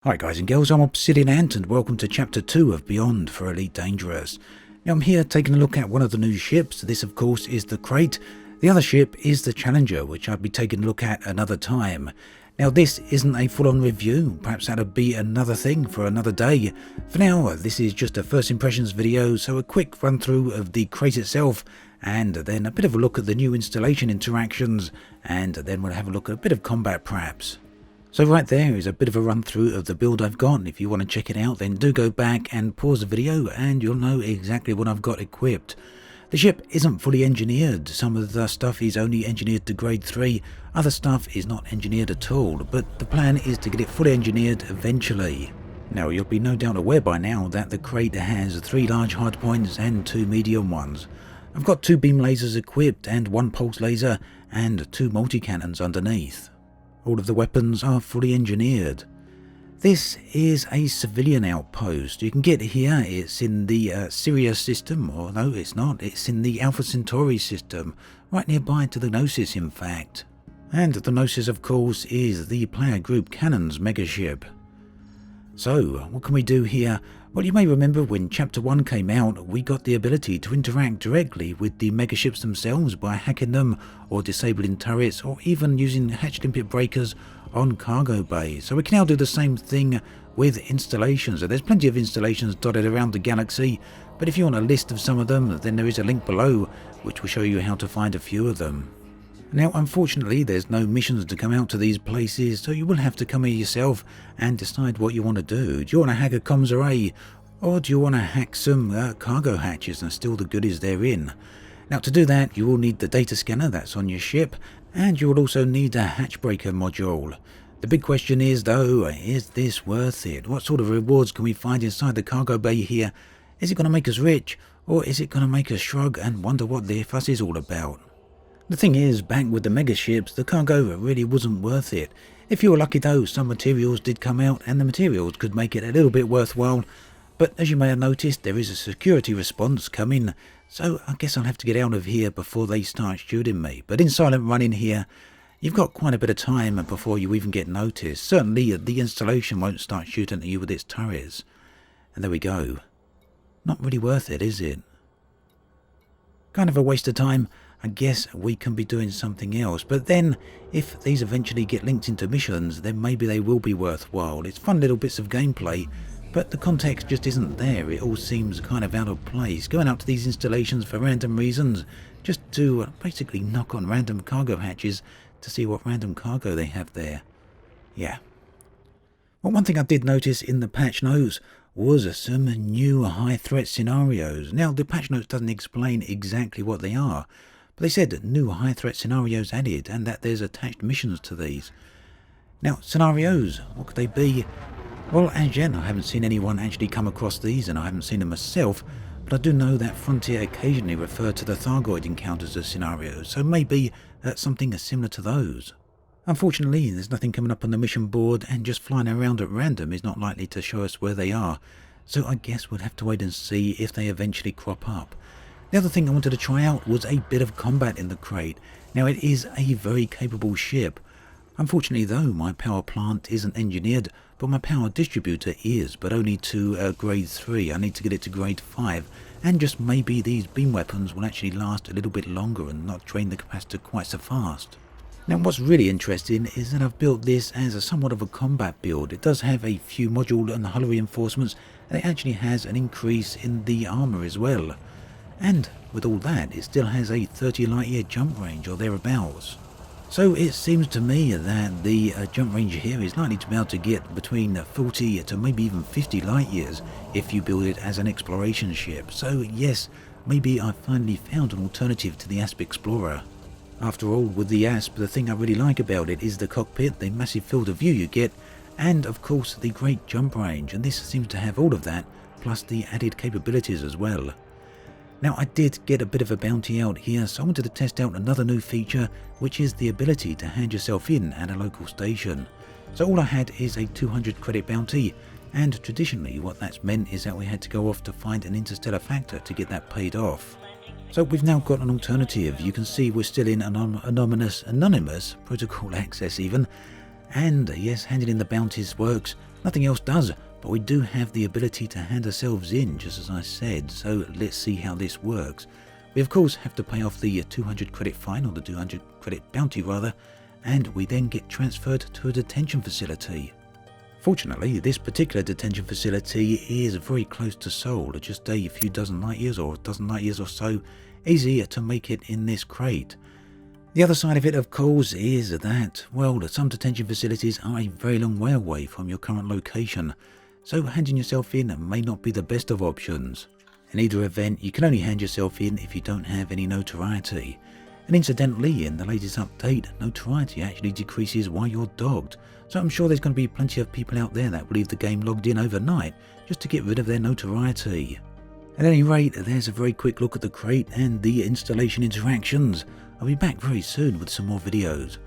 Hi guys and girls, I'm Obsidian Ant and welcome to Chapter 2 of Beyond for Elite Dangerous. Now I'm here taking a look at one of the new ships. This of course is the Krait. The other ship is the Challenger, which I'll be taking a look at another time. Now this isn't a full-on review, perhaps that'll be another thing for another day. For now, this is just a first impressions video, so a quick run through of the Krait itself, and then a bit of a look at the new installation interactions, and then we'll have a look at a bit of combat perhaps. So right there is a bit of a run through of the build I've got. If you want to check it out, then do go back and pause the video and you'll know exactly what I've got equipped. The ship isn't fully engineered. Some of the stuff is only engineered to grade 3, other stuff is not engineered at all, but the plan is to get it fully engineered eventually. Now you'll be no doubt aware by now that the Krait has 3 large hardpoints and 2 medium ones. I've got 2 beam lasers equipped and 1 pulse laser and 2 multi-cannons underneath. All of the weapons are fully engineered. This is a civilian outpost. You can get here, it's in the Sirius system, or no it's not, it's in the Alpha Centauri system, right nearby to the Gnosis in fact. And the Gnosis of course is the player group Cannon's megaship. So, what can we do here? Well, you may remember when Chapter 1 came out, we got the ability to interact directly with the megaships themselves by hacking them, or disabling turrets, or even using hatch limpet breakers on cargo bays. So we can now do the same thing with installations. So there's plenty of installations dotted around the galaxy, but if you want a list of some of them, then there is a link below, which will show you how to find a few of them. Now unfortunately there's no missions to come out to these places, so you will have to come here yourself and decide what you want to do. Do you want to hack a comms array, or do you want to hack some cargo hatches and steal the goodies therein? Now to do that you will need the data scanner that's on your ship, and you will also need a hatch breaker module. The big question is though, is this worth it? What sort of rewards can we find inside the cargo bay here? Is it going to make us rich, or is it going to make us shrug and wonder what the fuss is all about? The thing is, back with the megaships, the cargo really wasn't worth it. If you were lucky though, some materials did come out and the materials could make it a little bit worthwhile. But as you may have noticed, there is a security response coming, so I guess I'll have to get out of here before they start shooting me. But in silent running here, you've got quite a bit of time before you even get noticed. Certainly the installation won't start shooting at you with its turrets. And there we go. Not really worth it, is it? Kind of a waste of time. I guess we can be doing something else, but then if these eventually get linked into missions, then maybe they will be worthwhile. It's fun little bits of gameplay, but the context just isn't there. It all seems kind of out of place. Going out to these installations for random reasons, just to basically knock on random cargo hatches to see what random cargo they have there. Yeah. Well, one thing I did notice in the patch notes was some new high threat scenarios. Now the patch notes doesn't explain exactly what they are, they said new high threat scenarios added and that there's attached missions to these. Now scenarios, what could they be? Well, as yet I haven't seen anyone actually come across these and I haven't seen them myself, but I do know that Frontier occasionally refer to the Thargoid encounters as scenarios, so maybe something similar to those. Unfortunately there's nothing coming up on the mission board, and just flying around at random is not likely to show us where they are, so I guess we'll have to wait and see if they eventually crop up. The other thing I wanted to try out was a bit of combat in the Krait. Now it is a very capable ship. Unfortunately though, my power plant isn't engineered, but my power distributor is, but only to grade 3. I need to get it to grade 5, and just maybe these beam weapons will actually last a little bit longer and not drain the capacitor quite so fast. Now what's really interesting is that I've built this as a somewhat of a combat build. It does have a few module and hull reinforcements, and it actually has an increase in the armor as well. And with all that, it still has a 30 light year jump range or thereabouts. So it seems to me that the jump range here is likely to be able to get between 40 to maybe even 50 light years if you build it as an exploration ship. So yes, maybe I've finally found an alternative to the Asp Explorer. After all, with the Asp, the thing I really like about it is the cockpit, the massive field of view you get, and of course the great jump range, and this seems to have all of that, plus the added capabilities as well. Now I did get a bit of a bounty out here, so I wanted to test out another new feature, which is the ability to hand yourself in at a local station. So all I had is a 200 credit bounty, and traditionally what that's meant is that we had to go off to find an interstellar factor to get that paid off. So we've now got an alternative. You can see we're still in anonymous protocol access even, and yes, handing in the bounties works, Nothing else does, but we do have the ability to hand ourselves in, just as I said, so let's see how this works. We of course have to pay off the 200 credit fine, or the 200 credit bounty rather, and we then get transferred to a detention facility. Fortunately, this particular detention facility is very close to Seoul, just a few dozen light years or a dozen light years or so easier to make it in this Krait. The other side of it, of course, is that, well, some detention facilities are a very long way away from your current location, so handing yourself in may not be the best of options. In either event, you can only hand yourself in if you don't have any notoriety. And incidentally, in the latest update, notoriety actually decreases while you're dogged, so I'm sure there's going to be plenty of people out there that will leave the game logged in overnight just to get rid of their notoriety. At any rate, there's a very quick look at the Krait and the installation interactions. I'll be back very soon with some more videos.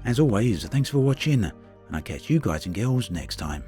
As always, thanks for watching, and I'll catch you guys and girls next time.